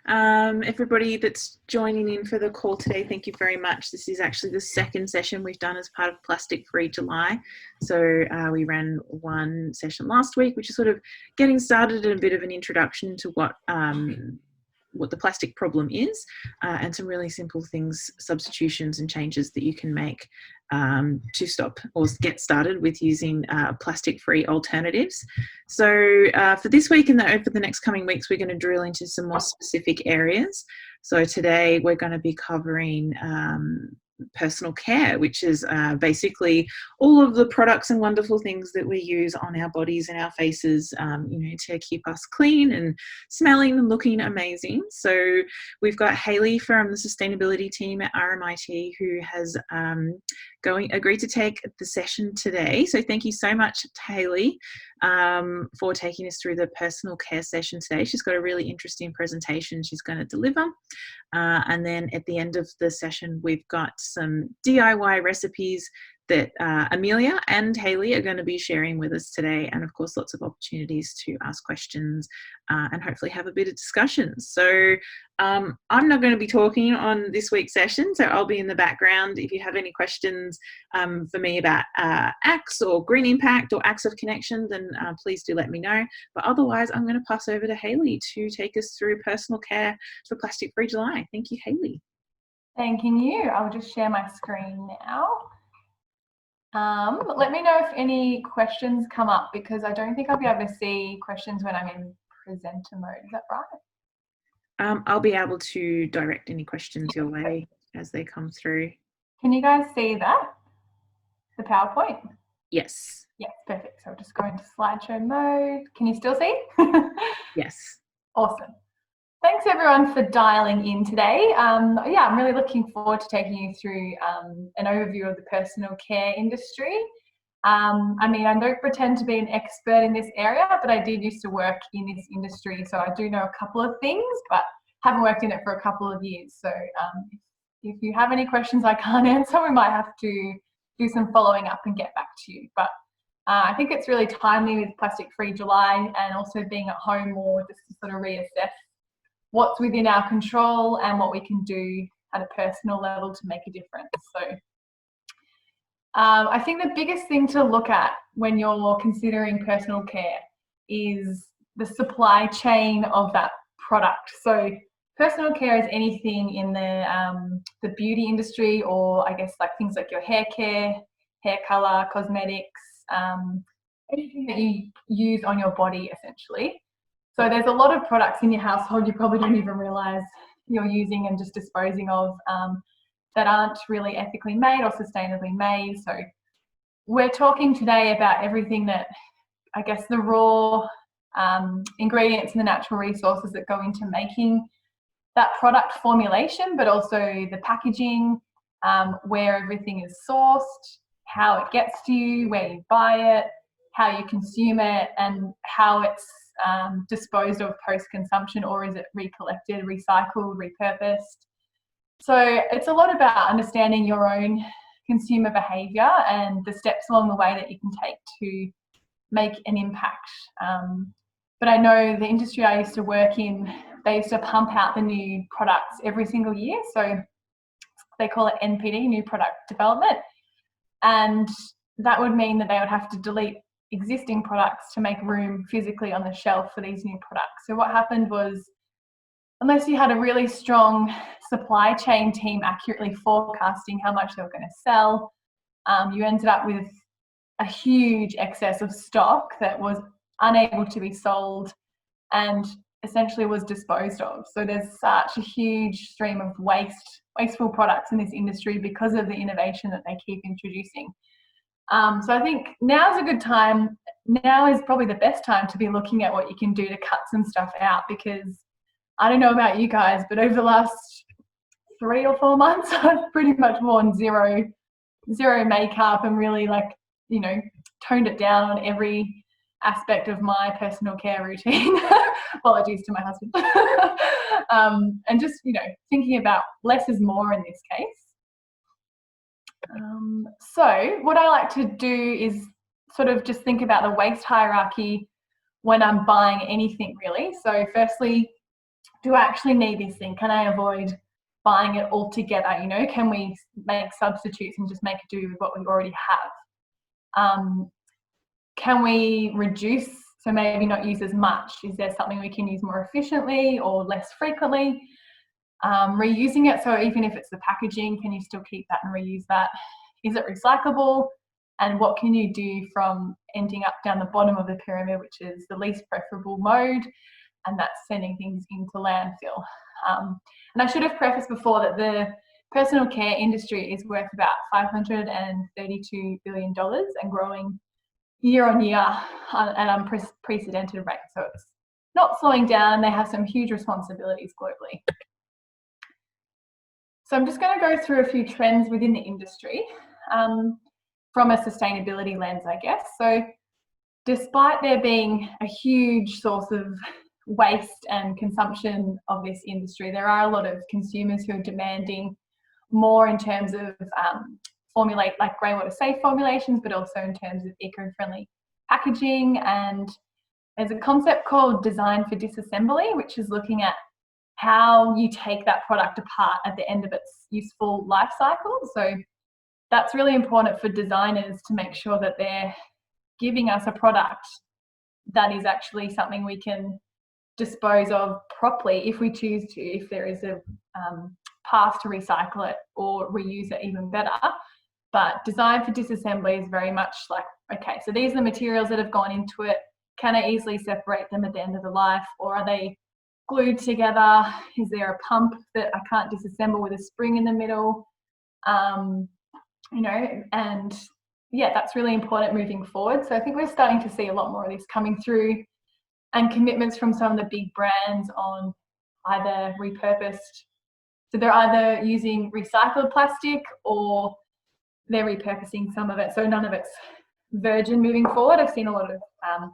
Everybody that's joining in for the call today, thank you very much. This is actually the second session we've done as part of Plastic Free July. So we ran one session last week, which is sort of getting started and a bit of an introduction to what the plastic problem is, and some really simple things, substitutions and changes that you can make to stop or get started with using plastic-free alternatives. So for this week and over the next coming weeks, we're going to drill into some more specific areas. So today we're going to be covering personal care, which is basically all of the products and wonderful things that we use on our bodies and our faces, to keep us clean and smelling and looking amazing. So we've got Hayley from the Sustainability Team at RMIT who has agreed to take the session today. So thank you so much to Hayley for taking us through the personal care session today. She's got a really interesting presentation she's going to deliver. And then at the end of the session, we've got some DIY recipes that Amelia and Hayley are going to be sharing with us today, and of course lots of opportunities to ask questions and hopefully have a bit of discussion. So I'm not going to be talking on this week's session, so I'll be in the background. If you have any questions for me about acts or green impact or acts of connection, then please do let me know. But otherwise, I'm going to pass over to Hayley to take us through personal care for Plastic Free July. Thank you, Hayley. Thanking you. I'll just share my screen now. Let me know if any questions come up, because I don't think I'll be able to see questions when I'm in presenter mode. Is that right? I'll be able to direct any questions your way as they come through. Can you guys see that? The PowerPoint? Yes. Yes, perfect. So I'll just go into slideshow mode. Can you still see? Yes. Awesome. Thanks everyone for dialing in today. I'm really looking forward to taking you through an overview of the personal care industry. I don't pretend to be an expert in this area, but I did used to work in this industry, so I do know a couple of things, but haven't worked in it for a couple of years. So if you have any questions I can't answer, we might have to do some following up and get back to you. But I think it's really timely with Plastic Free July and also being at home more, just to sort of reassess what's within our control and what we can do at a personal level to make a difference. So I think the biggest thing to look at when you're considering personal care is the supply chain of that product. So personal care is anything in the beauty industry, or I guess like things like your hair care, hair color, cosmetics, anything that you use on your body essentially. So there's a lot of products in your household you probably don't even realise you're using and just disposing of that aren't really ethically made or sustainably made. So we're talking today about everything that, I guess, the raw ingredients and the natural resources that go into making that product formulation, but also the packaging, where everything is sourced, how it gets to you, where you buy it, how you consume it, and how it's disposed of post-consumption, or is it recollected, recycled, repurposed. So it's a lot about understanding your own consumer behaviour and the steps along the way that you can take to make an impact. But I know the industry I used to work in, they used to pump out the new products every single year. So they call it NPD, new product development. And that would mean that they would have to delete existing products to make room physically on the shelf for these new products. So what happened was, unless you had a really strong supply chain team accurately forecasting how much they were going to sell, you ended up with a huge excess of stock that was unable to be sold and essentially was disposed of. So there's such a huge stream of wasteful products in this industry because of the innovation that they keep introducing. So I think now's a good time. Now is probably the best time to be looking at what you can do to cut some stuff out, because I don't know about you guys, but over the last 3 or 4 months, I've pretty much worn zero makeup and really toned it down on every aspect of my personal care routine. Apologies to my husband. And just, thinking about less is more in this case. So what I like to do is sort of just think about the waste hierarchy when I'm buying anything really. So firstly, do I actually need this thing? Can I avoid buying it altogether? You know, can we make substitutes and just make it do with what we already have? Can we reduce, so maybe not use as much? Is there something we can use more efficiently or less frequently? Reusing it, so even if it's the packaging, can you still keep that and reuse that? Is it recyclable? And what can you do from ending up down the bottom of the pyramid, which is the least preferable mode, and that's sending things into landfill. And I should have prefaced before that the personal care industry is worth about $532 billion and growing year on year at an unprecedented rate. So it's not slowing down. They have some huge responsibilities globally. So I'm just going to go through a few trends within the industry from a sustainability lens, I guess. So despite there being a huge source of waste and consumption of this industry, there are a lot of consumers who are demanding more in terms of formulate like greywater safe formulations, but also in terms of eco-friendly packaging. And there's a concept called design for disassembly, which is looking at how you take that product apart at the end of its useful life cycle. So that's really important for designers to make sure that they're giving us a product that is actually something we can dispose of properly if we choose to, if there is a path to recycle it or reuse it even better. But design for disassembly is very much like, okay, so these are the materials that have gone into it. Can I easily separate them at the end of the life, or are they glued together? Is there a pump that I can't disassemble with a spring in the middle? You know, and yeah, that's really important moving forward. So I think we're starting to see a lot more of this coming through, and commitments from some of the big brands on either repurposed. So they're either using recycled plastic or they're repurposing some of it. So none of it's virgin moving forward. I've seen a lot of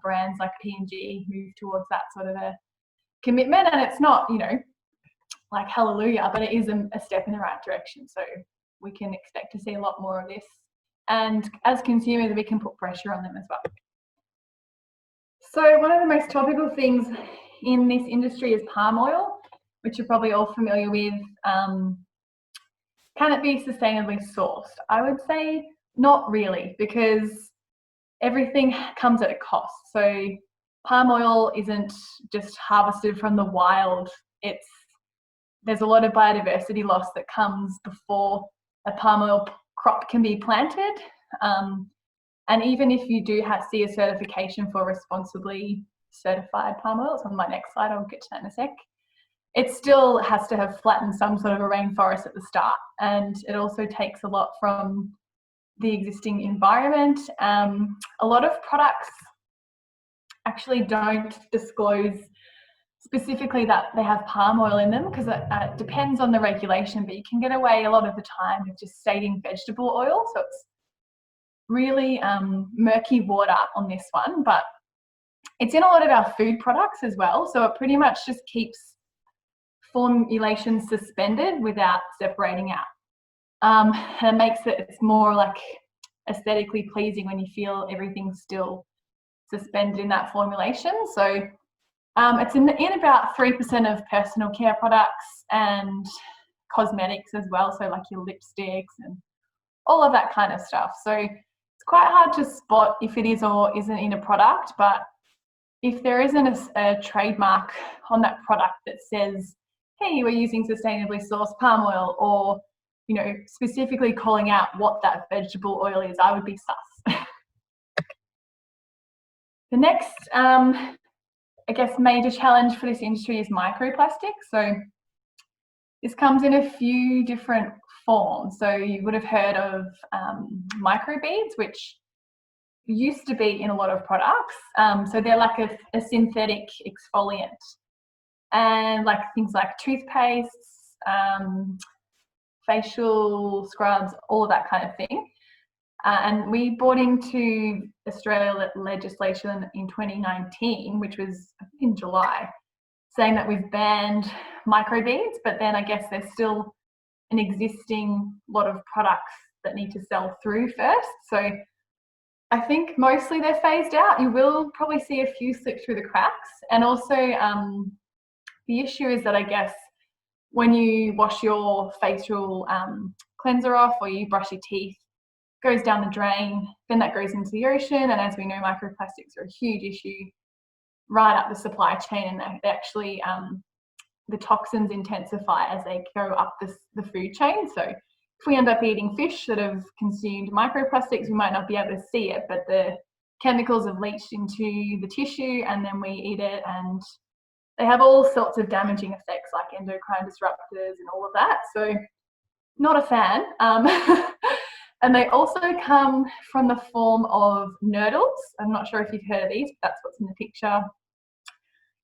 brands like P&G move towards that sort of a commitment, and it's not, you know, like hallelujah, but it is a step in the right direction. So we can expect to see a lot more of this. And as consumers, we can put pressure on them as well. So one of the most topical things in this industry is palm oil, which you're probably all familiar with. Can it be sustainably sourced? I would say not really, because everything comes at a cost. So palm oil isn't just harvested from the wild. There's a lot of biodiversity loss that comes before a palm oil crop can be planted. And even if you do see a certification for responsibly certified palm oil, it's on my next slide, I'll get to that in a sec, it still has to have flattened some sort of a rainforest at the start. And it also takes a lot from the existing environment. A lot of products actually don't disclose specifically that they have palm oil in them, because it depends on the regulation, but you can get away a lot of the time with just stating vegetable oil. So it's really murky water on this one, but it's in a lot of our food products as well. So it pretty much just keeps formulations suspended without separating out. And it makes it's more like aesthetically pleasing when you feel everything's still suspended in that formulation. So it's in about 3% of personal care products and cosmetics as well. So like your lipsticks and all of that kind of stuff. So it's quite hard to spot if it is or isn't in a product, but if there isn't a trademark on that product that says, hey, we're using sustainably sourced palm oil, or, you know, specifically calling out what that vegetable oil is, I would be sus. The next, I guess, major challenge for this industry is microplastics. So this comes in a few different forms. So you would have heard of microbeads, which used to be in a lot of products. So they're like a synthetic exfoliant, and like things like toothpastes, facial scrubs, all of that kind of thing. And we brought into Australia legislation in 2019, which was I think in July, saying that we've banned microbeads, but then I guess there's still an existing lot of products that need to sell through first. So I think mostly they're phased out. You will probably see a few slip through the cracks. And also the issue is that I guess when you wash your facial cleanser off or you brush your teeth, goes down the drain, then that goes into the ocean, and as we know, microplastics are a huge issue right up the supply chain, and they actually the toxins intensify as they go up the food chain. So if we end up eating fish that have consumed microplastics, we might not be able to see it, but the chemicals have leached into the tissue, and then we eat it, and they have all sorts of damaging effects like endocrine disruptors and all of that. So not a fan. And they also come from the form of nurdles. I'm not sure if you've heard of these, but that's what's in the picture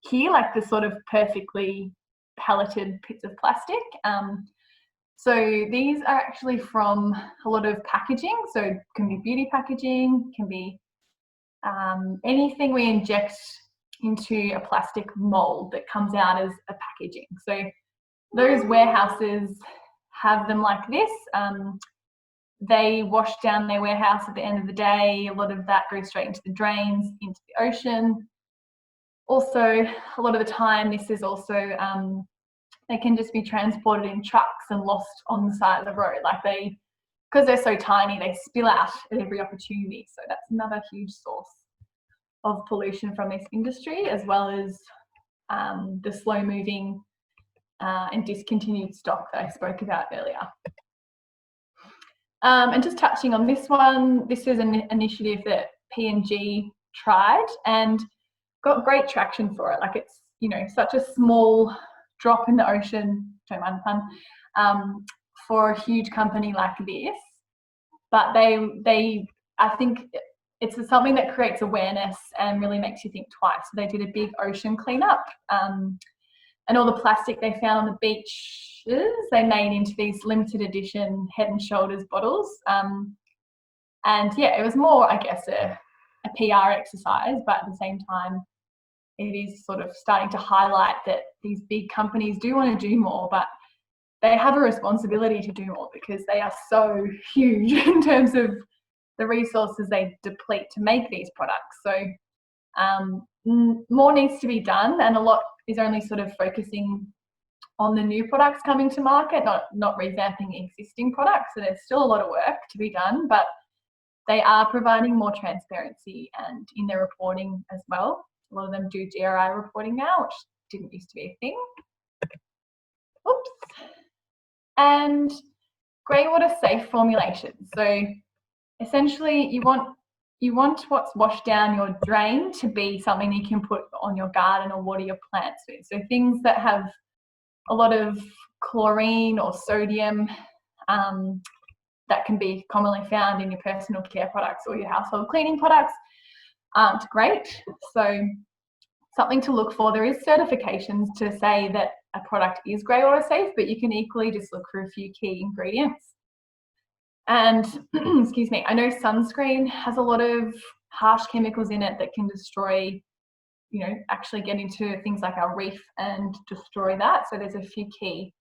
here, like the sort of perfectly pelleted bits of plastic. So these are actually from a lot of packaging. So it can be beauty packaging, can be anything we inject into a plastic mold that comes out as a packaging. So those warehouses have them like this. They wash down their warehouse at the end of the day. A lot of that goes straight into the drains, into the ocean. Also, a lot of the time, this is also, they can just be transported in trucks and lost on the side of the road. Like because they're so tiny, they spill out at every opportunity. So that's another huge source of pollution from this industry, as well as the slow moving and discontinued stock that I spoke about earlier. And just touching on this one, this is an initiative that P&G tried and got great traction for it. Like it's, such a small drop in the ocean, don't mind the pun, for a huge company like this. But they I think it's something that creates awareness and really makes you think twice. So they did a big ocean cleanup, and all the plastic they found on the beaches, they made into these limited edition Head and Shoulders bottles. And yeah, it was more, I guess, a PR exercise, but at the same time, it is sort of starting to highlight that these big companies do want to do more, but they have a responsibility to do more because they are so huge in terms of the resources they deplete to make these products. So more needs to be done, and a lot is only sort of focusing on the new products coming to market, not revamping existing products. So there's still a lot of work to be done, but they are providing more transparency and in their reporting as well. A lot of them do GRI reporting now, which didn't used to be a thing. Oops. And grey water safe formulations. So essentially you want what's washed down your drain to be something you can put on your garden or water your plants with. So things that have a lot of chlorine or sodium that can be commonly found in your personal care products or your household cleaning products aren't great. So something to look for. There is certifications to say that a product is grey water safe, but you can equally just look for a few key ingredients. And excuse me, I know sunscreen has a lot of harsh chemicals in it that can destroy, actually get into things like our reef and destroy that. So there's a few key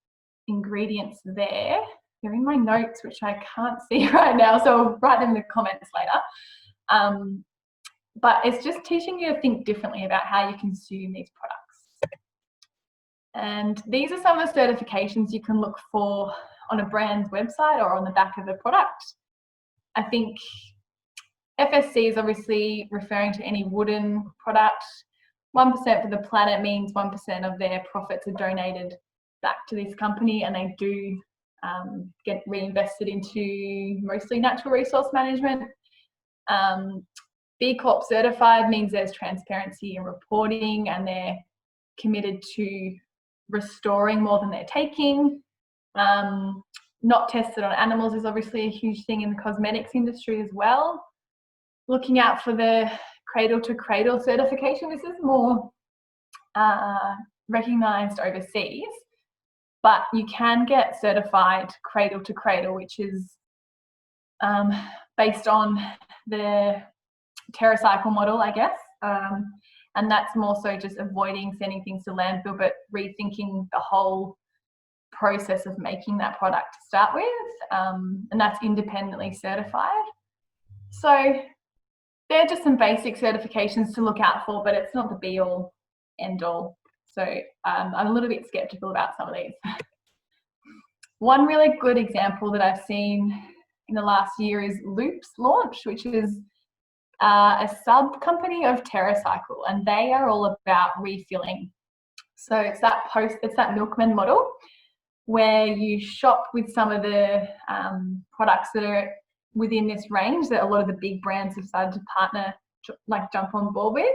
ingredients there. They're in my notes, which I can't see right now, so I'll write them in the comments later. But it's just teaching you to think differently about how you consume these products. And these are some of the certifications you can look for on a brand's website or on the back of the product. I think FSC is obviously referring to any wooden product. 1% for the planet means 1% of their profits are donated back to this company, and they do get reinvested into mostly natural resource management. B Corp certified means there's transparency in reporting, and they're committed to restoring more than they're taking. Not tested on animals is obviously a huge thing in the cosmetics industry as well. Looking out for the cradle to cradle certification. This is more recognised overseas, but you can get certified cradle to cradle, which is based on the TerraCycle model, I guess. And that's more so just avoiding sending things to landfill, but rethinking the whole process of making that product to start with. And that's independently certified. So they're just some basic certifications to look out for, but it's not the be all end all. So I'm a little bit skeptical about some of these. One really good example that I've seen in the last year is Loop's launch, which is a sub company of TerraCycle, and they are all about refilling. So it's that MILKMAN model where you shop with some of the products that are within this range that a lot of the big brands have started to partner, like jump on board with.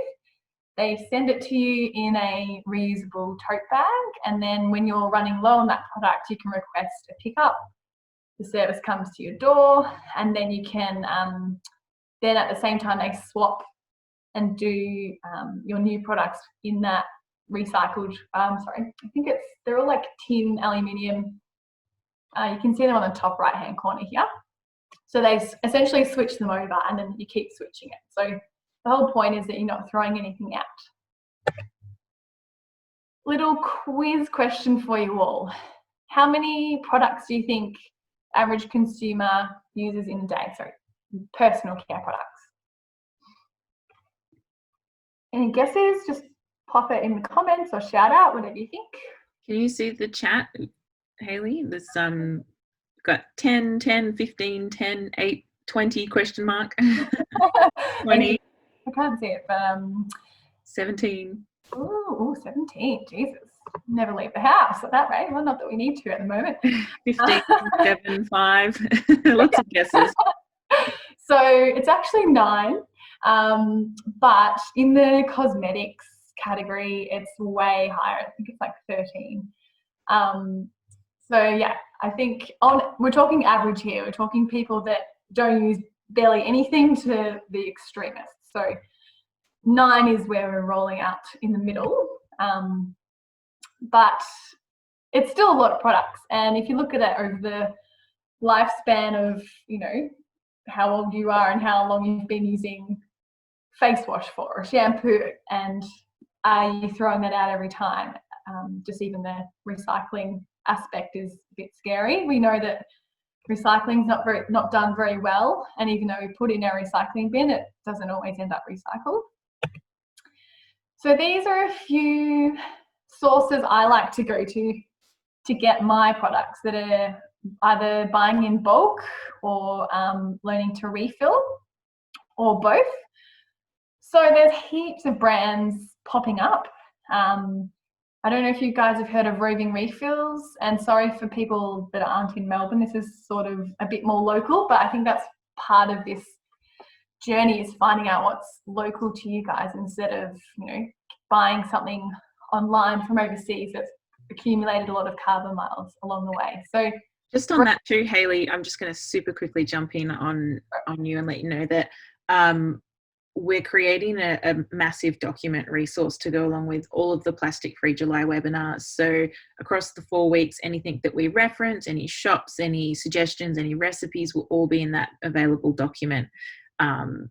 They send it to you in a reusable tote bag, and then when you're running low on that product, you can request a pickup. The service comes to your door, and then you can then at the same time they swap and do your new products in that recycled, I think they're all like tin, aluminium. You can see them on the top right hand corner here. So they essentially switch them over, and then you keep switching it. So the whole point is that you're not throwing anything out. Little quiz question for you all. How many products do you think average consumer uses in a day? Sorry, personal care products. Any guesses? Just pop it in the comments or shout out, whatever you think. Can you see the chat, Hayley? There's got 10, 10, 15, 10, 8, 20 question mark. 20. I can't see it, but 17. Oh, 17. Jesus. Never leave the house at that rate. Well, not that we need to at the moment. 15, 7, 5. Lots of guesses. So it's actually 9. But in the cosmetics category, it's way higher. I think it's like 13. So yeah, I think we're talking average here. We're talking people that don't use barely anything to the extremists. So 9 is where we're rolling out in the middle. But it's still a lot of products. And if you look at it over the lifespan of, how old you are and how long you've been using face wash for or shampoo, and are you throwing that out every time? Just even the recycling aspect is a bit scary. We know that recycling is not done very well, and even though we put in our recycling bin, it doesn't always end up recycled. So these are a few sources I like to go to get my products that are either buying in bulk or learning to refill, or both. So there's heaps of brands popping up. I don't know if you guys have heard of Roving Refills, and sorry for people that aren't in Melbourne, this is sort of a bit more local, but I think that's part of this journey, is finding out what's local to you guys instead of, buying something online from overseas that's accumulated a lot of carbon miles along the way. So just on that too, Hayley, I'm just going to super quickly jump in on you and let you know that we're creating a massive document resource to go along with all of the Plastic Free July webinars. So across the 4 weeks, anything that we reference, any shops, any suggestions, any recipes will all be in that available document.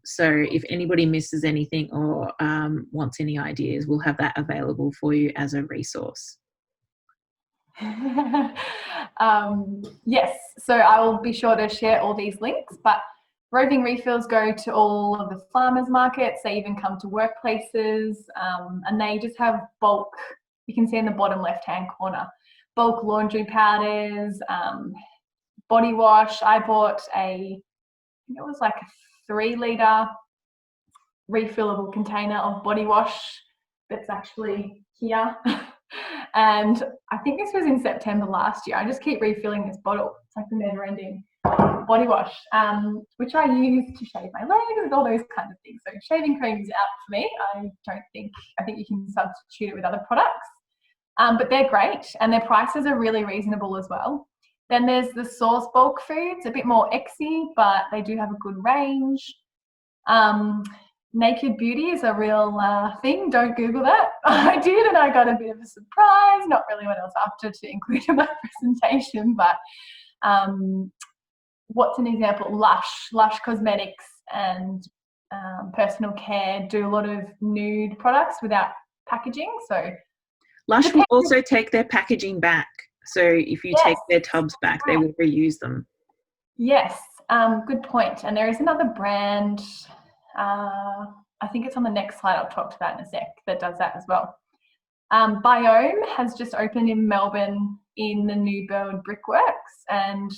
So if anybody misses anything or wants any ideas, we'll have that available for you as a resource. Yes, so I will be sure to share all these links, but Roving Refills go to all of the farmers markets. They even come to workplaces, and they just have bulk, you can see in the bottom left hand corner, bulk laundry powders, body wash. I bought it was like a 3-litre refillable container of body wash that's actually here. And I think this was in September last year. I just keep refilling this bottle. It's like the never-ending body wash, which I use to shave my legs and all those kinds of things. So shaving cream is out for me. I think you can substitute it with other products. But they're great, and their prices are really reasonable as well. Then there's the Source bulk foods, a bit more exy, but they do have a good range. Naked Beauty is a real thing. Don't Google that. I did, and I got a bit of a surprise. Not really what I was after to include in my presentation, but what's an example? Lush Cosmetics and Personal Care do a lot of nude products without packaging. So Lush will also take their packaging back. So if you take their tubs back, they will reuse them. Yes, good point. And there is another brand, I think it's on the next slide, I'll talk to that in a sec, that does that as well. Biome has just opened in Melbourne in the new build Brickworks, and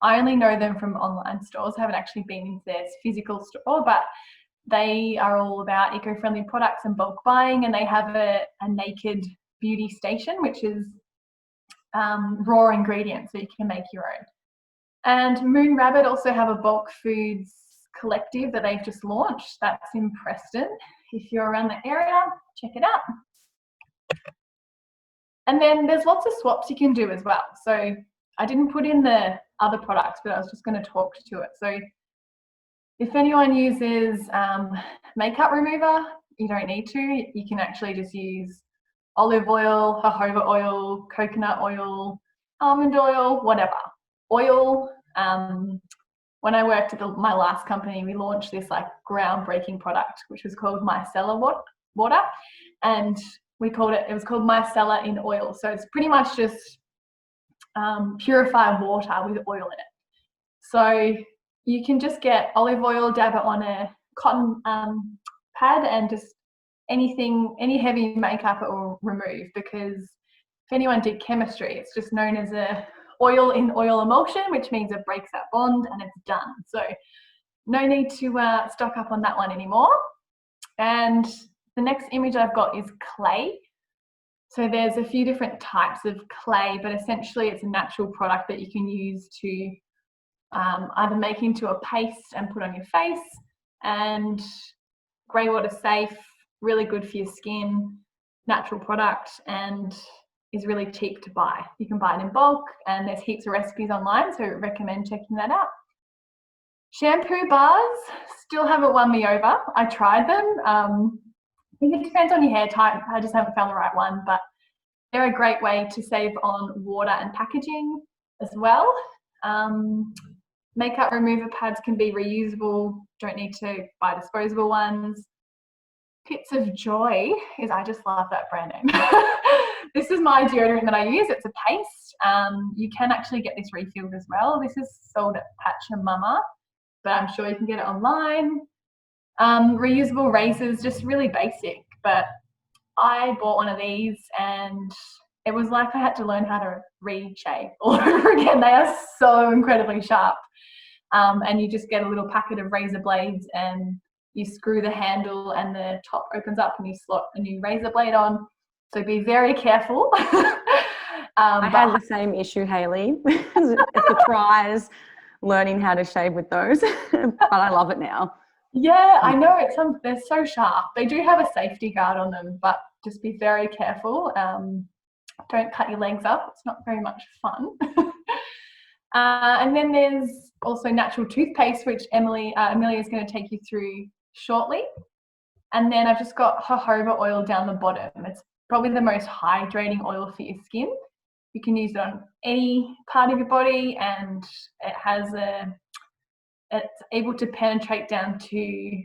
I only know them from online stores. I haven't actually been into their physical store, but they are all about eco-friendly products and bulk buying, and they have a naked beauty station, which is raw ingredients, so you can make your own. And Moon Rabbit also have a bulk foods collective that they've just launched. That's in Preston. If you're around the area, check it out. And then there's lots of swaps you can do as well. So I didn't put in the other products, but I was just going to talk to it. So if anyone uses makeup remover, you don't need to. You can actually just use olive oil, jojoba oil, coconut oil, almond oil, whatever. Oil. When I worked at my last company, we launched this like groundbreaking product, which was called micellar water. And it was called micellar in oil. So it's pretty much just purified water with oil in it. So you can just get olive oil, dab it on a cotton pad, and just any heavy makeup it will remove, because if anyone did chemistry, it's just known as a oil in oil emulsion, which means it breaks that bond and it's done. So no need to stock up on that one anymore. And the next image I've got is clay. So there's a few different types of clay, but essentially it's a natural product that you can use to either make into a paste and put on your face, and grey water safe, really good for your skin, natural product, and is really cheap to buy. You can buy it in bulk, and there's heaps of recipes online, so I recommend checking that out. Shampoo bars still haven't won me over. I tried them. I think it depends on your hair type. I just haven't found the right one, but they're a great way to save on water and packaging as well. Makeup remover pads can be reusable. Don't need to buy disposable ones. Pits of Joy I just love that brand name. This is my deodorant that I use. It's a paste. You can actually get this refilled as well. This is sold at Patch and Mama, but I'm sure you can get it online. Reusable razors, just really basic, but I bought one of these and it was like I had to learn how to re-shave all over again. They are so incredibly sharp. And you just get a little packet of razor blades and you screw the handle and the top opens up and you slot a new razor blade on. So be very careful. I had the same issue, Hayley. It's a surprise learning how to shave with those, but I love it now. Yeah, I know they're so sharp. They do have a safety guard on them, but just be very careful. Don't cut your legs up. It's not very much fun. And then there's also natural toothpaste, which Amelia is going to take you through shortly. And then I've just got jojoba oil down the bottom. It's probably the most hydrating oil for your skin. You can use it on any part of your body, and it's able to penetrate down to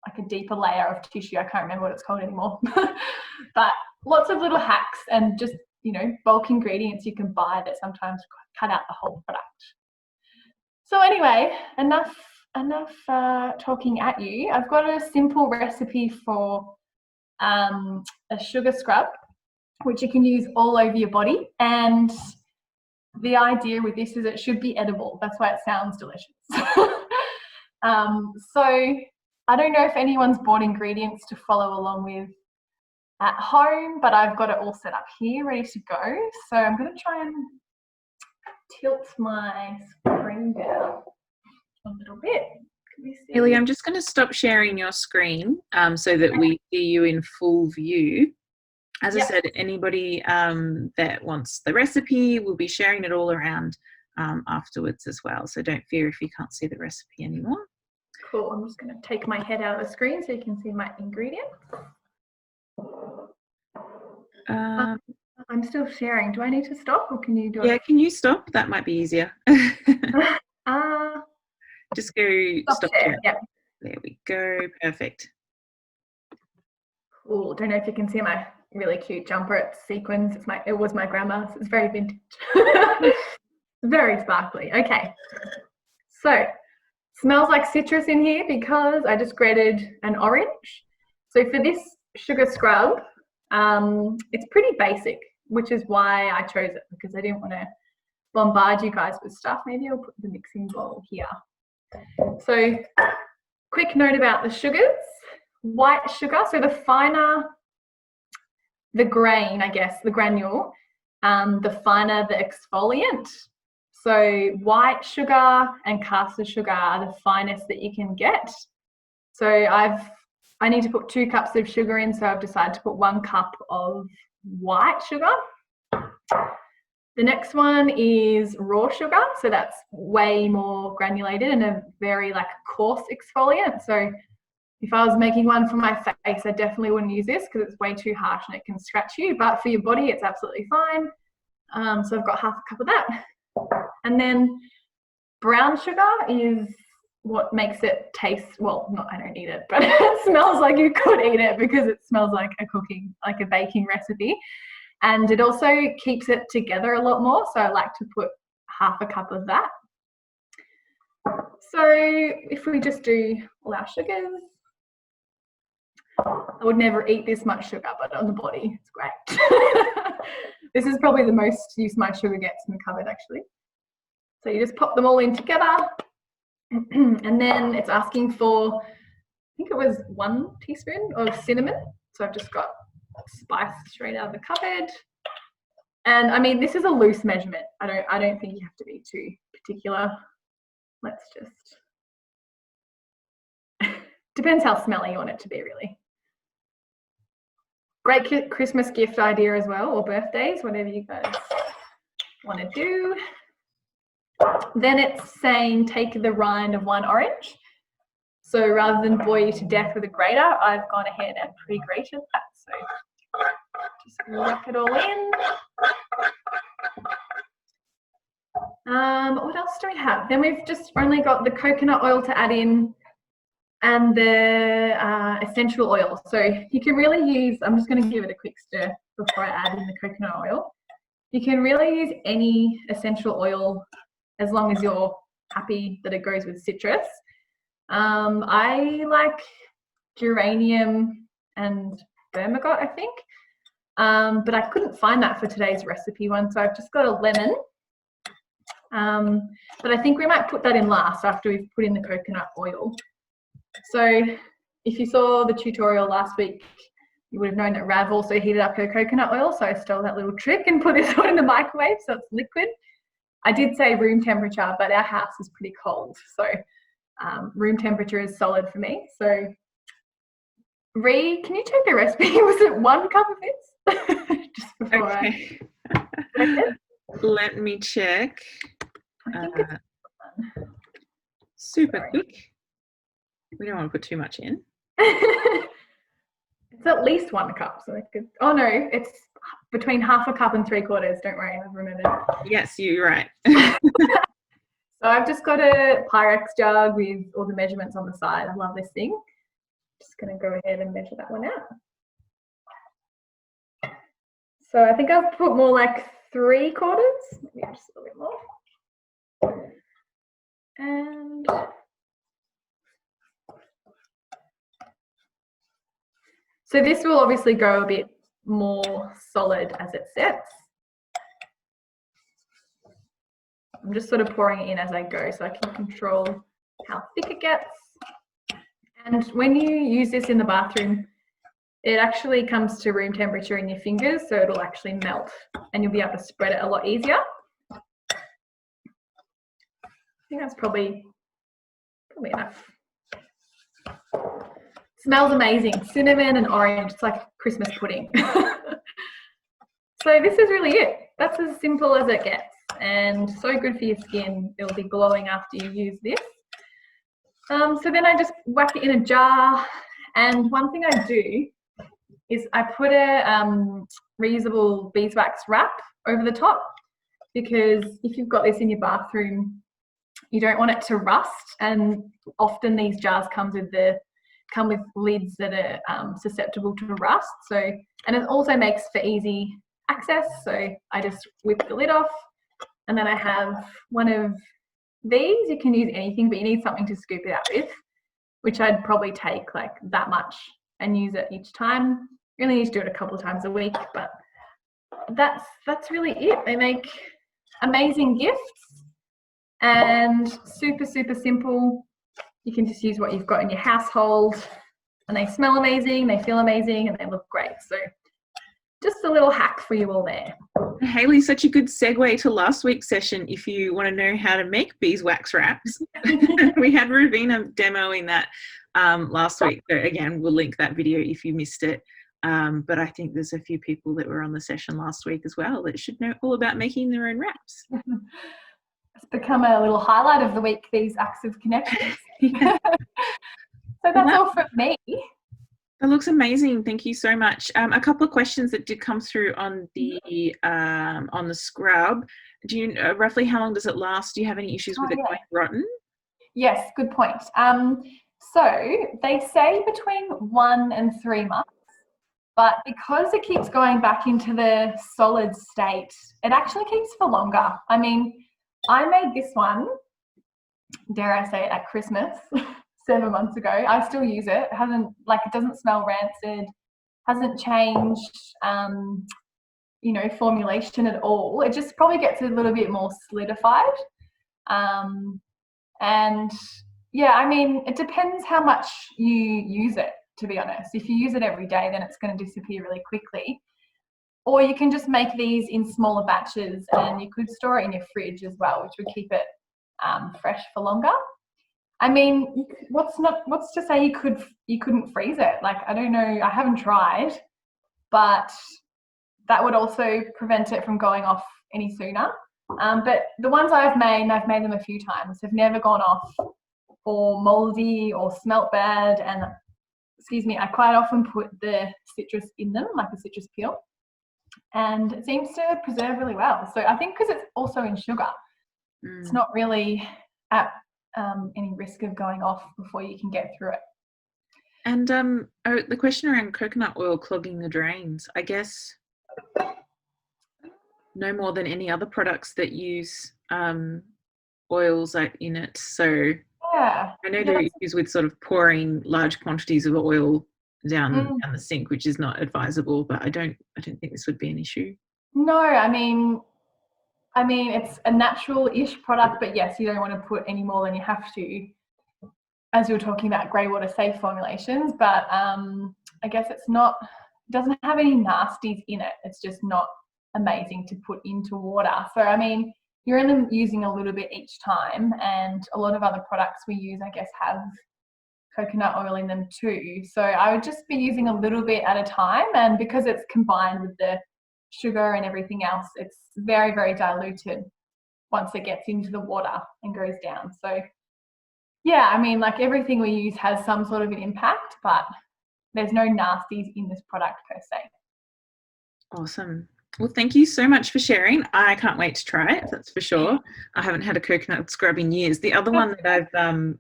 like a deeper layer of tissue. I can't remember what it's called anymore. But lots of little hacks and just, bulk ingredients you can buy that sometimes cut out the whole product. So anyway, enough talking at you. I've got a simple recipe for a sugar scrub, which you can use all over your body. And the idea with this is it should be edible. That's why it sounds delicious. So I don't know if anyone's bought ingredients to follow along with at home, but I've got it all set up here, ready to go. So I'm going to try and tilt my screen down a little bit. Hayley, I'm just going to stop sharing your screen so that we see you in full view. As I said, anybody that wants the recipe, we'll be sharing it all around afterwards as well. So don't fear if you can't see the recipe anymore. Cool. I'm just going to take my head out of the screen so you can see my ingredients. I'm still sharing. Do I need to stop or can you do it? Yeah, can you stop? That might be easier. Just go stop share. Yeah. There we go. Perfect. Cool. Don't know if you can see my really cute jumper. It's sequins. It was my grandma's. It's very vintage. Very sparkly. Okay. So smells like citrus in here because I just grated an orange. So for this sugar scrub, It's pretty basic, which is why I chose it, because I didn't want to bombard you guys with stuff. Maybe I'll put the mixing bowl here. So quick note about the sugars. White sugar, so the finer the grain, I guess, the granule, the finer the exfoliant. So white sugar and caster sugar are the finest that you can get. So I need to put 2 cups of sugar in, so I've decided to put 1 cup of white sugar. The next one is raw sugar, so that's way more granulated and a very coarse exfoliant. So if I was making one for my face, I definitely wouldn't use this because it's way too harsh and it can scratch you, but for your body, it's absolutely fine. So I've got half a cup of that. And then brown sugar is what makes it taste, well, not, I don't eat it, but it smells like you could eat it because it smells like a baking recipe. And it also keeps it together a lot more. So I like to put half a cup of that. So if we just do all our sugars, I would never eat this much sugar, but on the body, it's great. This is probably the most use my sugar gets in the cupboard, actually. So you just pop them all in together. And then it's asking for, I think it was 1 teaspoon of cinnamon. So I've just got spice straight out of the cupboard. And I mean, this is a loose measurement. I don't think you have to be too particular. Let's just, depends how smelly you want it to be, really. Great Christmas gift idea as well, or birthdays, whatever you guys want to do. Then it's saying take the rind of 1 orange. So rather than boil you to death with a grater, I've gone ahead and pre-grated that. So just whack it all in. What else do we have? Then we've just only got the coconut oil to add in and the essential oil. So you can really use, I'm just going to give it a quick stir before I add in the coconut oil. You can really use any essential oil as long as you're happy that it goes with citrus. I like geranium and bergamot, I think, but I couldn't find that for today's recipe one, so I've just got a lemon. But I think we might put that in last after we've put in the coconut oil. So if you saw the tutorial last week, you would have known that Rav also heated up her coconut oil, so I stole that little trick and put this one in the microwave so it's liquid. I did say room temperature, but our house is pretty cold, so room temperature is solid for me. So Ree, can you check the recipe? Was it 1 cup of this? Just before okay. Let me check. I think it's super quick. We don't want to put too much in. It's at least 1 cup, so I could, oh no, it's between half a cup and 3/4. Don't worry, I've remembered. Yes, you're right. So I've just got a Pyrex jug with all the measurements on the side. I love this thing. Just going to go ahead and measure that one out. So I think I've put more like 3/4, maybe just a little bit more. And so this will obviously go a bit more solid as it sets. I'm just sort of pouring it in as I go so I can control how thick it gets. And when you use this in the bathroom, it actually comes to room temperature in your fingers, so it'll actually melt and you'll be able to spread it a lot easier. I think that's probably enough. Smells amazing. Cinnamon and orange. It's like Christmas pudding. So this is really it. That's as simple as it gets, and so good for your skin. It'll be glowing after you use this. So then I just whack it in a jar, and one thing I do is I put a reusable beeswax wrap over the top, because if you've got this in your bathroom, you don't want it to rust, and often these jars come with lids that are susceptible to rust. So, and it also makes for easy access. So I just whip the lid off, and then I have one of these. You can use anything, but you need something to scoop it out with, which I'd probably take like that much and use it each time. You only need to do it a couple of times a week, but that's really it. They make amazing gifts and super, super simple. You can just use what you've got in your household, and they smell amazing, they feel amazing, and they look great. So just a little hack for you all there. Hayley, such a good segue to last week's session. If you want to know how to make beeswax wraps, we had Ravina demoing that last week. So again, we'll link that video if you missed it. But I think there's a few people that were on the session last week as well that should know all about making their own wraps. It's become a little highlight of the week, these acts of connection. So that's all from me. That looks amazing. Thank you so much. A couple of questions that did come through on the scrub. Do you roughly how long does it last? Do you have any issues with it going rotten? Yes, good point. So they say between 1 and 3 months, but because it keeps going back into the solid state, it actually keeps for longer. I mean, I made this one, dare I say it, at Christmas. 7 months ago. I still use it. It doesn't smell rancid, hasn't changed, formulation at all. It just probably gets a little bit more solidified. And yeah, I mean, it depends how much you use it, to be honest. If you use it every day, then it's going to disappear really quickly. Or you can just make these in smaller batches, and you could store it in your fridge as well, which would keep it fresh for longer. I mean, what's to say you couldn't freeze it? Like, I don't know, I haven't tried, but that would also prevent it from going off any sooner. But the ones I've made them a few times, have never gone off or moldy or smelt bad. And I quite often put the citrus in them, like a citrus peel, and it seems to preserve really well. So I think because it's also in sugar, it's not really at any risk of going off before you can get through it. And the question around coconut oil clogging the drains, I guess no more than any other products that use oils in it. So yeah, I know there are issues with sort of pouring large quantities of oil down the sink, which is not advisable, but I don't think this would be an issue. No, I mean it's a natural-ish product, but yes, you don't want to put any more than you have to, as you were talking about grey water safe formulations. But I guess it doesn't have any nasties in it. It's just not amazing to put into water. So I mean, you're only using a little bit each time, and a lot of other products we use, I guess, have coconut oil in them too. So I would just be using a little bit at a time, and because it's combined with the sugar and everything else, it's very, very diluted once it gets into the water and goes down. So yeah, I mean, like, everything we use has some sort of an impact, but there's no nasties in this product per se. Awesome. Well, thank you so much for sharing. I can't wait to try it, that's for sure. I haven't had a coconut scrub in years. The other one that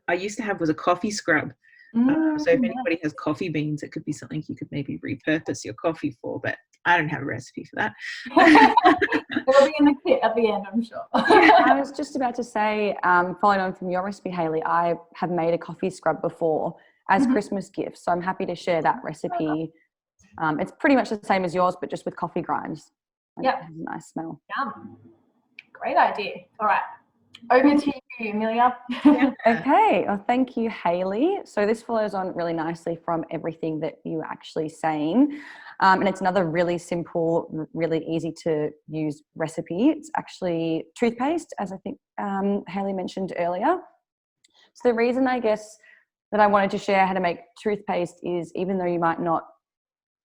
I used to have was a coffee scrub. So if anybody has coffee beans, it could be something you could maybe repurpose your coffee for, but I don't have a recipe for that. It'll be in the kit at the end, I'm sure. I was just about to say, following on from your recipe, Hayley, I have made a coffee scrub before as Christmas gifts, so I'm happy to share that recipe. It's pretty much the same as yours, but just with coffee grinds. Yeah, it has a nice smell. Yum. Great idea. All right, over to you, Amelia. Okay, well, thank you, Hayley. So this follows on really nicely from everything that you were actually saying. And it's another really simple, really easy to use recipe. It's actually toothpaste, as I think Hayley mentioned earlier. So the reason, I guess, that I wanted to share how to make toothpaste is, even though you might not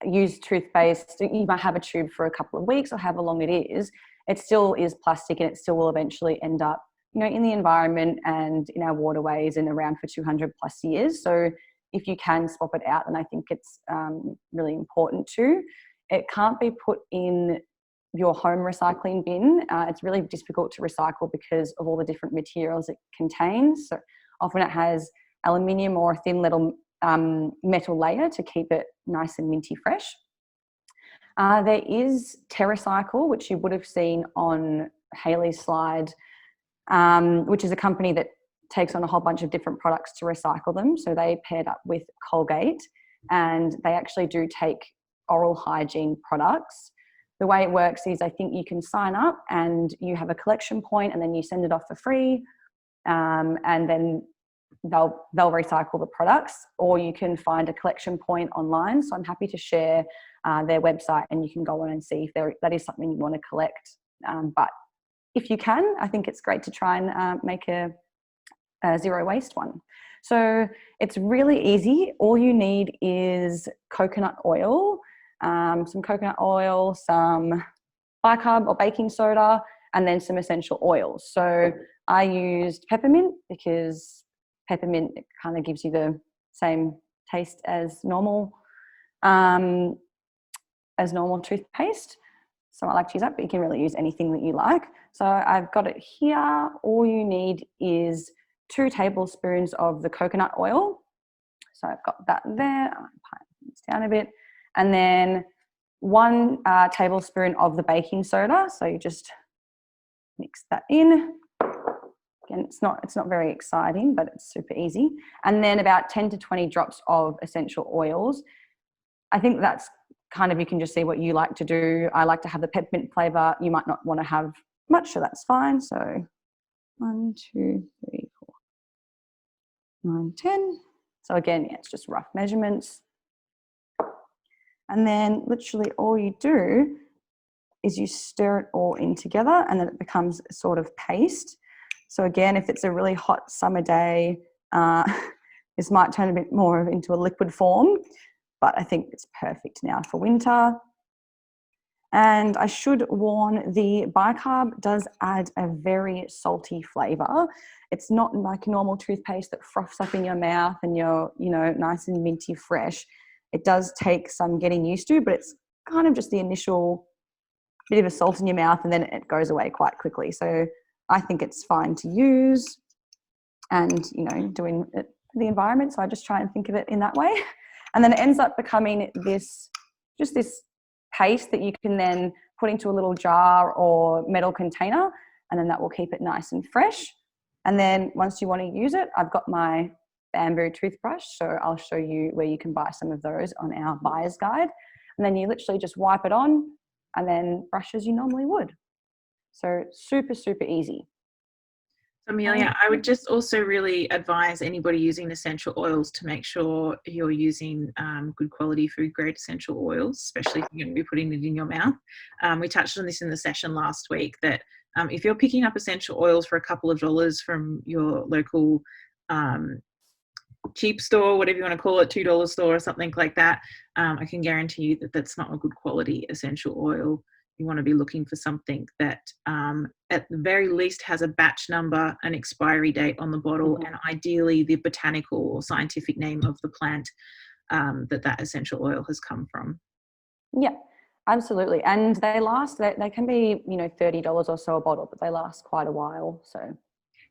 use toothpaste, you might have a tube for a couple of weeks or however long it still is plastic, and it still will eventually end up, in the environment and in our waterways and around for 200 plus years. So if you can swap it out, then I think it's really important too. It can't be put in your home recycling bin. It's really difficult to recycle because of all the different materials it contains. So often it has aluminium or a thin little metal layer to keep it nice and minty fresh. There is TerraCycle, which you would have seen on Hayley's slide, which is a company that takes on a whole bunch of different products to recycle them. So they paired up with Colgate, and they actually do take oral hygiene products. The way it works is I think you can sign up and you have a collection point and then you send it off for free, and then they'll recycle the products, or you can find a collection point online. So I'm happy to share their website and you can go on and see if that is something you want to collect. But if you can, I think it's great to try and make a zero waste one. So it's really easy. All you need is coconut oil, some coconut oil, some bicarb or baking soda, and then some essential oils. So I used peppermint because peppermint kind of gives you the same taste as normal toothpaste. So I like to use that, but you can really use anything that you like. So I've got it here. All you need is 2 tablespoons of the coconut oil. So I've got that there. I'll pipe this down a bit. And then 1 tablespoon of the baking soda. So you just mix that in. Again, it's not very exciting, but it's super easy. And then about 10 to 20 drops of essential oils. I think that's kind of, you can just see what you like to do. I like to have the peppermint flavour. You might not want to have much, so that's fine. So 1, 2, 3, 4, 9, 10. So again, yeah, it's just rough measurements. And then literally all you do is you stir it all in together and then it becomes a sort of paste. So again, if it's a really hot summer day, this might turn a bit more into a liquid form, but I think it's perfect now for winter. And I should warn, the bicarb does add a very salty flavour. It's not like normal toothpaste that froths up in your mouth and you're, nice and minty fresh. It does take some getting used to, but it's kind of just the initial bit of a salt in your mouth and then it goes away quite quickly. So I think it's fine to use and, doing it for the environment. So I just try and think of it in that way. And then it ends up becoming this paste that you can then put into a little jar or metal container, and then that will keep it nice and fresh. And then once you want to use it, I've got my bamboo toothbrush. So I'll show you where you can buy some of those on our buyer's guide. And then you literally just wipe it on and then brush as you normally would. So super, super easy. Amelia, I would just also really advise anybody using essential oils to make sure you're using good quality food grade essential oils, especially if you're going to be putting it in your mouth. We touched on this in the session last week, that if you're picking up essential oils for a couple of dollars from your local cheap store, whatever you want to call it, $2 store or something like that, I can guarantee you that that's not a good quality essential oil. You want to be looking for something that at the very least has a batch number, an expiry date on the bottle, and ideally the botanical or scientific name of the plant that essential oil has come from. Yeah, absolutely. And they last, they can be, $30 or so a bottle, but they last quite a while. So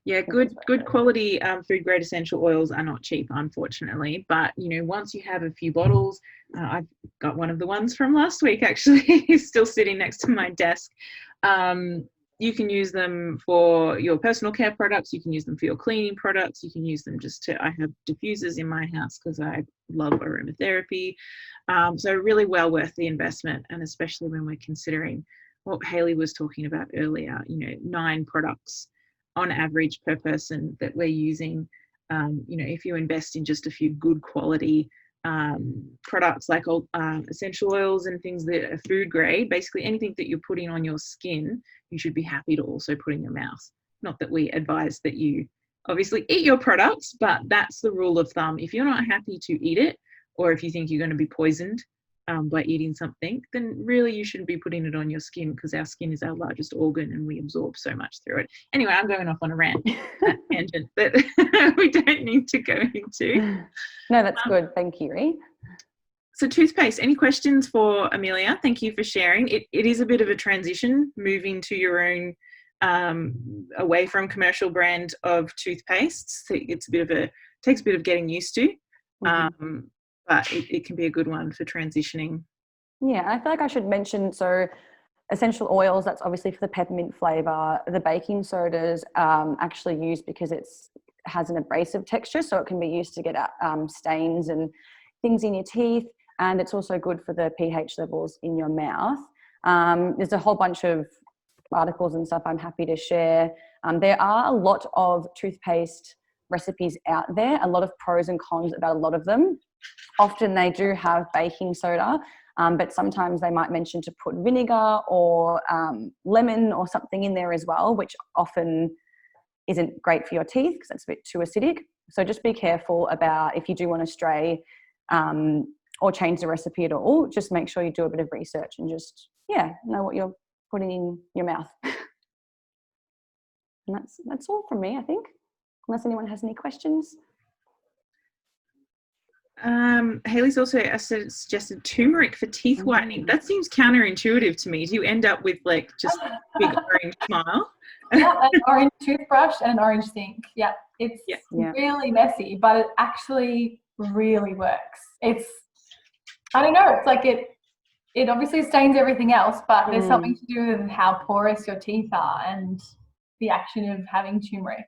yeah, good quality food grade essential oils are not cheap, unfortunately. But once you have a few bottles, I've got one of the ones from last week actually still sitting next to my desk. You can use them for your personal care products. You can use them for your cleaning products. You can use them I have diffusers in my house because I love aromatherapy. So really well worth the investment, and especially when we're considering what Hayley was talking about earlier, 9 products on average per person that we're using. If you invest in just a few good quality products like essential oils and things that are food grade, basically anything that you're putting on your skin, you should be happy to also put in your mouth. Not that we advise that you obviously eat your products, but that's the rule of thumb. If you're not happy to eat it, or if you think you're going to be poisoned by eating something, then really you shouldn't be putting it on your skin, because our skin is our largest organ and we absorb so much through it. Anyway, I'm going off on a rant tangent that we don't need to go into. No, that's good. Thank you, Ree. So toothpaste, any questions for Amelia? Thank you for sharing. It is a bit of a transition moving to your own away from commercial brand of toothpaste. So it's takes a bit of getting used to. But it can be a good one for transitioning. Yeah, I feel like I should mention, so essential oils, that's obviously for the peppermint flavour. The baking soda's actually used because it has an abrasive texture, so it can be used to get at stains and things in your teeth. and it's also good for the pH levels in your mouth. There's a whole bunch of articles and stuff I'm happy to share. There are a lot of toothpaste recipes out there, a lot of pros and cons about a lot of them. Often they do have baking soda, but sometimes they might mention to put vinegar or lemon or something in there as well, which often isn't great for your teeth because it's a bit too acidic. So just be careful about if you do want to stray or change the recipe at all. Just make sure you do a bit of research and just, know what you're putting in your mouth. And that's all from me, I think, unless anyone has any questions. Hayley's also suggested turmeric for teeth whitening. That seems counterintuitive to me. Do you end up with like just a big orange smile? Yeah, an orange toothbrush and an orange sink. Yeah, it's really messy, but it actually really works. I don't know, it's like it obviously stains everything else, but there's something to do with how porous your teeth are and the action of having turmeric.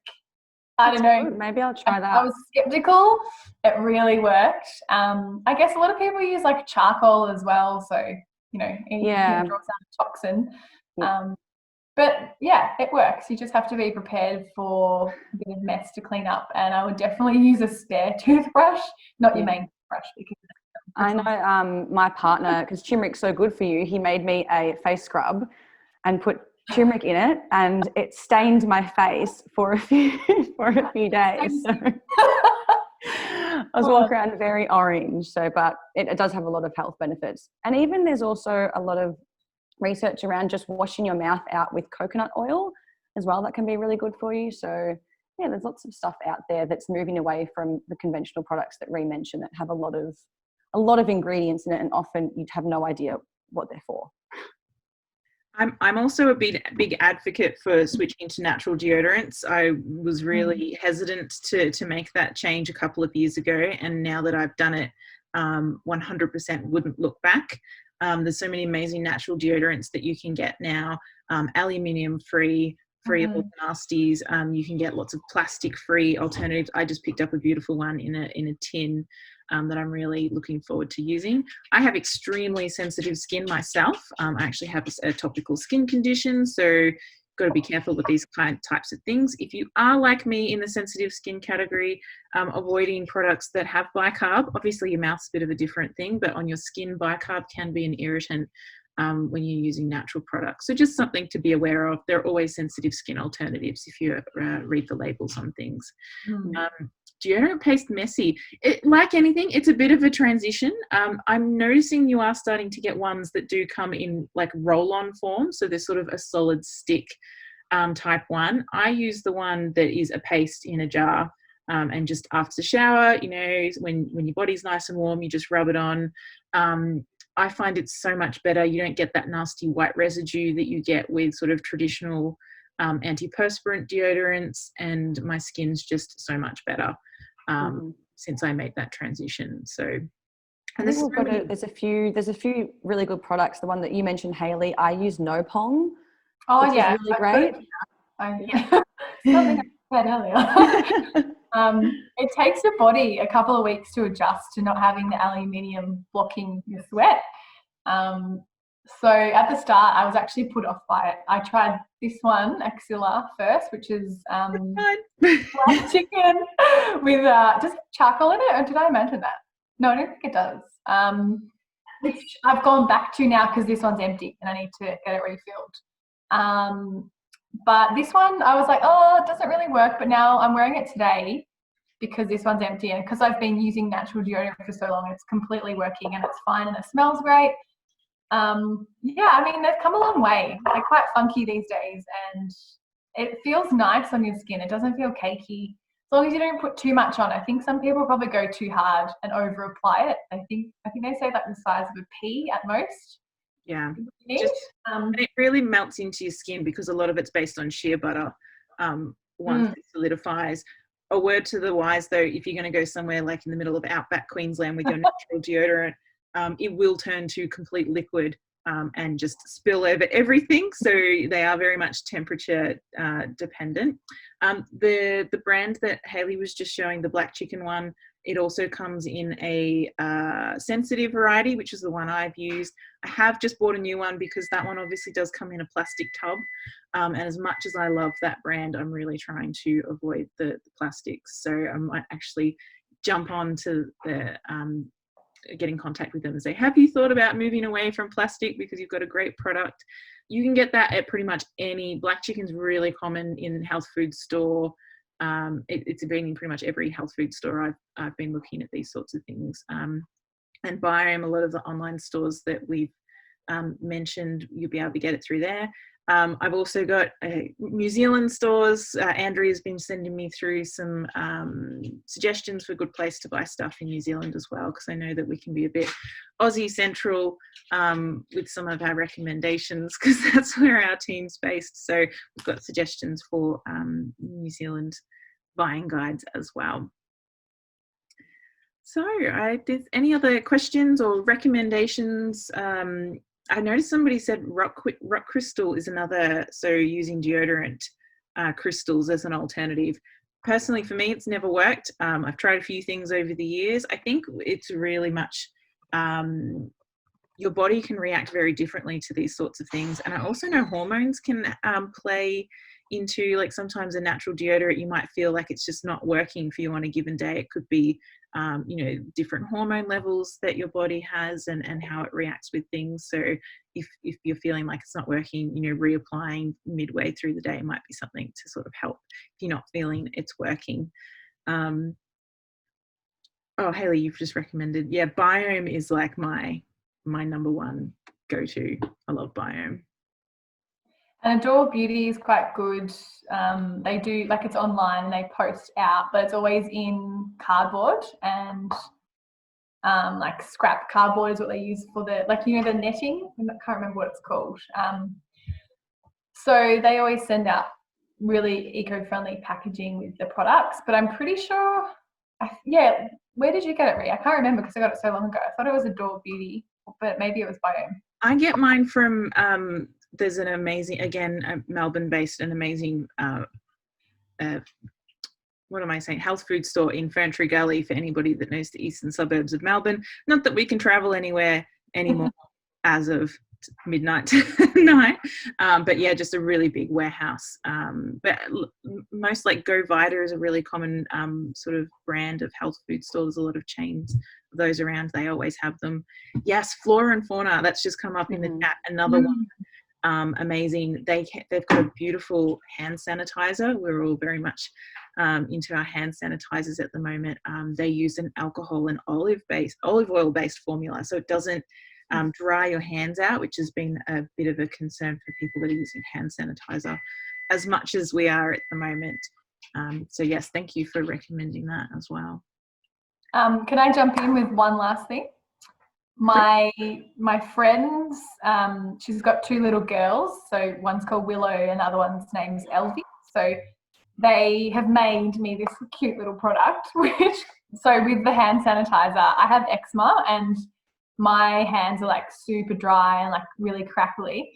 I don't know. Good. Maybe I'll try that. I was skeptical. It really worked. I guess a lot of people use like charcoal as well. So, anything that draws out a toxin. Yeah. But yeah, it works. You just have to be prepared for a bit of mess to clean up. And I would definitely use a spare toothbrush, not your main toothbrush. Because I know my partner, because turmeric's so good for you, he made me a face scrub and put turmeric in it, and it stained my face for a few days. So I was walking around very orange. But it does have a lot of health benefits. And even there's also a lot of research around just washing your mouth out with coconut oil as well. That can be really good for you. So yeah, there's lots of stuff out there that's moving away from the conventional products that Ree mentioned that have a lot of ingredients in it, and often you'd have no idea what they're for. I'm also a big advocate for switching to natural deodorants. I was really hesitant to make that change a couple of years ago, and now that I've done it, 100% wouldn't look back. There's so many amazing natural deodorants that you can get now, aluminium free all the nasties. You can get lots of plastic free alternatives. I just picked up a beautiful one in a tin that I'm really looking forward to using. I have extremely sensitive skin myself. I actually have a topical skin condition, so got to be careful with these types of things. If you are like me in the sensitive skin category, avoiding products that have bicarb. Obviously your mouth's a bit of a different thing, but on your skin, bicarb can be an irritant when you're using natural products. So just something to be aware of. There are always sensitive skin alternatives if you read the labels on things. Deodorant paste messy. Like anything, it's a bit of a transition. I'm noticing you are starting to get ones that do come in like roll-on form. So there's sort of a solid stick type one. I use the one that is a paste in a jar. And just after the shower, when your body's nice and warm, you just rub it on. I find it's so much better. You don't get that nasty white residue that you get with sort of traditional antiperspirant deodorants, and my skin's just so much better since I made that transition. So, and there's a few really good products. The one that you mentioned, Hayley, I use No Pong. Oh yeah, is really great. Something I said earlier. It takes your body a couple of weeks to adjust to not having the aluminium blocking your sweat. So at the start, I was actually put off by it. I tried this one, Axilla, first, which is black chicken with just charcoal in it. Or did I mention that? No, I don't think it does. Which I've gone back to now because this one's empty and I need to get it refilled. But this one, I was like, oh, it doesn't really work. But now I'm wearing it today because this one's empty, and because I've been using natural deodorant for so long, it's completely working and it's fine and it smells great. Yeah, I mean, they've come a long way. They're quite funky these days, and it feels nice on your skin. It doesn't feel cakey. As long as you don't put too much on. I think some people probably go too hard and over apply it. I think they say like the size of a pea at most. Yeah, and it really melts into your skin because a lot of it's based on shea butter. Once it solidifies. A word to the wise though, if you're going to go somewhere like in the middle of outback Queensland with your natural deodorant, it will turn to complete liquid and just spill over everything. So they are very much temperature dependent. The brand that Hayley was just showing, the black chicken one, It also comes in a sensitive variety, which is the one I've used. I have just bought a new one because that one obviously does come in a plastic tub. And as much as I love that brand, I'm really trying to avoid the plastics. So I might actually jump on to the get in contact with them and say, have you thought about moving away from plastic because you've got a great product? You can get that at pretty much any. Black chicken's really common in health food store. It's been in pretty much every health food store I've been looking at these sorts of things. And Biome, a lot of the online stores that we've mentioned, you'll be able to get it through there. I've also got New Zealand stores. Andrea's been sending me through some suggestions for a good place to buy stuff in New Zealand as well, because I know that we can be a bit Aussie central with some of our recommendations, because that's where our team's based. So we've got suggestions for New Zealand buying guides as well. So there's any other questions or recommendations? I noticed somebody said rock crystal is another, so using deodorant crystals as an alternative. Personally, for me, it's never worked. I've tried a few things over the years. I think it's really much, your body can react very differently to these sorts of things. And I also know hormones can play into, like, sometimes a natural deodorant, you might feel like it's just not working for you on a given day. It could be different hormone levels that your body has and how it reacts with things. So if you're feeling like it's not working, reapplying midway through the day might be something to sort of help if you're not feeling it's working. Oh, Hayley, you've just recommended. Yeah, Biome is like my number one go-to. I love Biome. And Adore Beauty is quite good. They do, like, it's online and they post out, but it's always in cardboard and like scrap cardboard is what they use for the, like, the netting. I can't remember what it's called. So they always send out really eco-friendly packaging with the products, but I'm pretty sure, where did you get it, Rhea? I can't remember because I got it so long ago. I thought it was Adore Beauty, but maybe it was Biome. I get mine from there's an amazing, again, Melbourne-based, an amazing, health food store in Ferntree Gully for anybody that knows the eastern suburbs of Melbourne. Not that we can travel anywhere anymore as of midnight tonight, but yeah, just a really big warehouse. But most, like, Go Vita is a really common sort of brand of health food stores. There's a lot of chains of those around. They always have them. Yes, Flora and Fauna, that's just come up in the chat. Another one. Amazing. They've got a beautiful hand sanitizer. We're all very much into our hand sanitizers at the moment. They use an alcohol and olive oil based formula, so it doesn't dry your hands out, which has been a bit of a concern for people that are using hand sanitizer as much as we are at the moment. So yes, thank you for recommending that as well. Can I jump in with one last thing? My friends, she's got two little girls, so one's called Willow and the other one's name's Elvie. So they have made me this cute little product, so with the hand sanitizer, I have eczema and my hands are like super dry and like really crackly.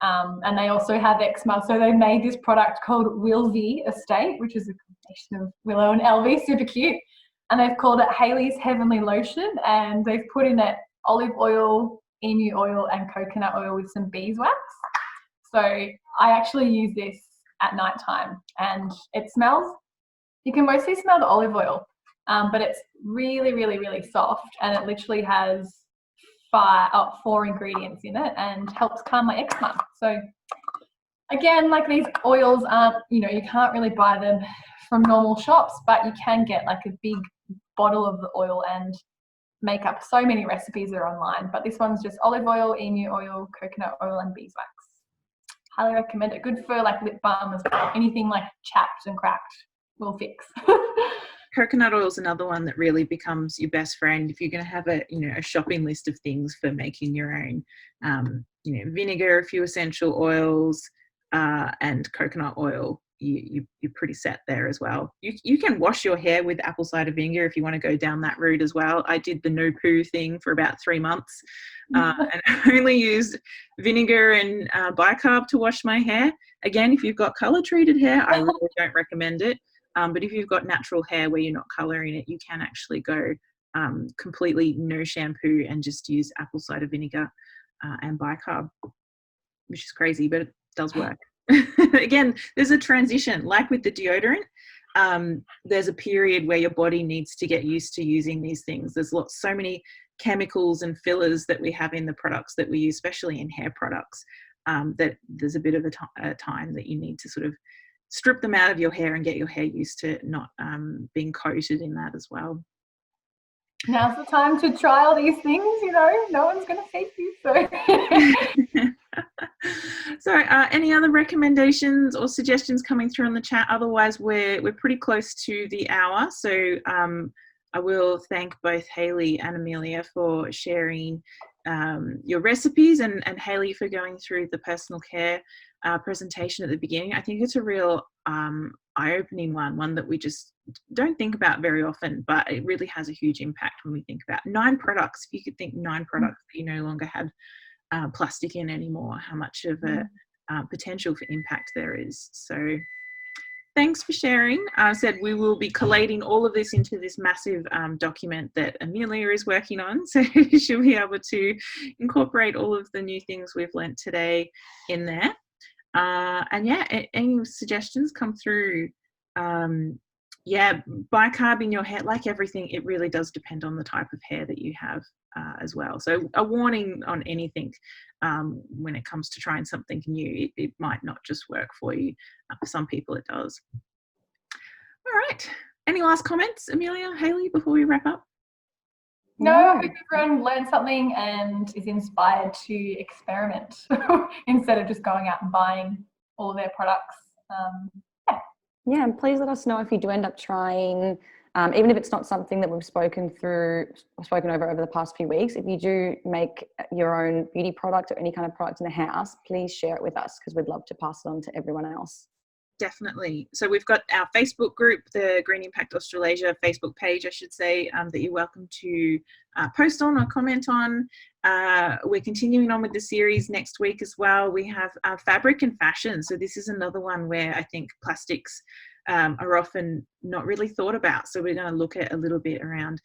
And they also have eczema, so they made this product called Wilvie Estate, which is a combination of Willow and Elvie, super cute. And they've called it Hayley's Heavenly Lotion, and they've put in it olive oil, emu oil and coconut oil with some beeswax. So I actually use this at night time and it smells, you can mostly smell the olive oil, but it's really, really, really soft, and it literally has 4 ingredients in it and helps calm my eczema. So again, like, these oils aren't, you can't really buy them from normal shops, but you can get like a big bottle of the oil and make up so many recipes that are online. But this one's just olive oil, emu oil, coconut oil and beeswax. Highly recommend it. Good for like lip balm as well. Anything like chapped and cracked will fix. Coconut oil is another one that really becomes your best friend if you're going to have a shopping list of things for making your own. Vinegar, a few essential oils, and coconut oil. You're pretty set there as well. You can wash your hair with apple cider vinegar if you want to go down that route as well. I did the no poo thing for about 3 months, and I only used vinegar and bicarb to wash my hair. Again, if you've got color treated hair, I really don't recommend it. But if you've got natural hair where you're not colouring it, you can actually go completely no shampoo and just use apple cider vinegar and bicarb, which is crazy, but it does work. Again, there's a transition, like with the deodorant. There's a period where your body needs to get used to using these things. There's so many chemicals and fillers that we have in the products that we use, especially in hair products, that there's a bit of a time that you need to sort of strip them out of your hair and get your hair used to not being coated in that as well. Now's the time to try all these things, you know, no one's going to hate you. So. So any other recommendations or suggestions coming through on the chat? Otherwise, we're pretty close to the hour. So I will thank both Hayley and Amelia for sharing your recipes, and Hayley for going through the personal care presentation at the beginning. I think it's a real eye-opening one that we just don't think about very often, but it really has a huge impact when we think about 9 products. If you could think 9 products that you no longer had plastic in anymore, how much of a potential for impact there is. So thanks for sharing. I said we will be collating all of this into this massive document that Amelia is working on, so she'll be able to incorporate all of the new things we've learnt today in there. And yeah, any suggestions come through. Yeah, bicarb in your hair, like everything, it really does depend on the type of hair that you have as well. So a warning on anything when it comes to trying something new. It might not just work for you. For some people it does. All right. Any last comments, Amelia, Hayley, before we wrap up? No, I hope everyone learned something and is inspired to experiment instead of just going out and buying all of their products. Yeah, and please let us know if you do end up trying, even if it's not something that we've spoken over the past few weeks. If you do make your own beauty product or any kind of product in the house, please share it with us, because we'd love to pass it on to everyone else. Definitely. So we've got our Facebook group, the Green Impact Australasia Facebook page, I should say, that you're welcome to post on or comment on. We're continuing on with the series next week as well. We have fabric and fashion. So this is another one where I think plastics are often not really thought about. So we're going to look at a little bit around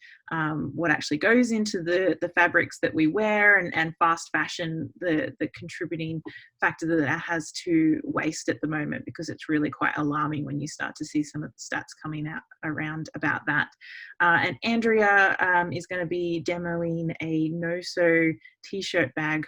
what actually goes into the fabrics that we wear, and fast fashion, the contributing factor that it has to waste at the moment, because it's really quite alarming when you start to see some of the stats coming out around about that. And Andrea is going to be demoing a no-sew t-shirt bag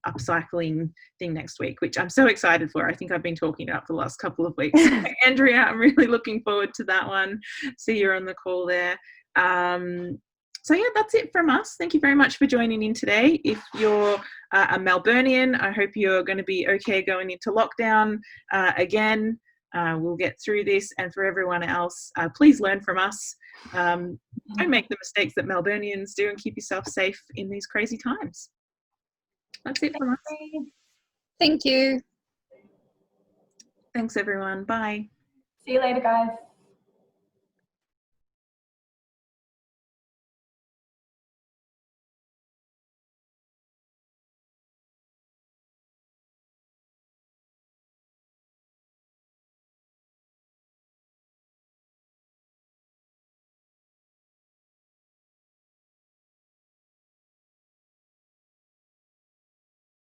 upcycling thing next week, which I'm so excited for. I think I've been talking about for the last couple of weeks. Andrea, I'm really looking forward to that one. See you on the call there. So yeah, that's it from us. Thank you very much for joining in today. If you're a Melburnian, I hope you're going to be okay going into lockdown again. We'll get through this, and for everyone else, please learn from us. Don't make the mistakes that Melburnians do, and keep yourself safe in these crazy times. That's it from us. Thank you. Thanks, everyone. Bye. See you later, guys.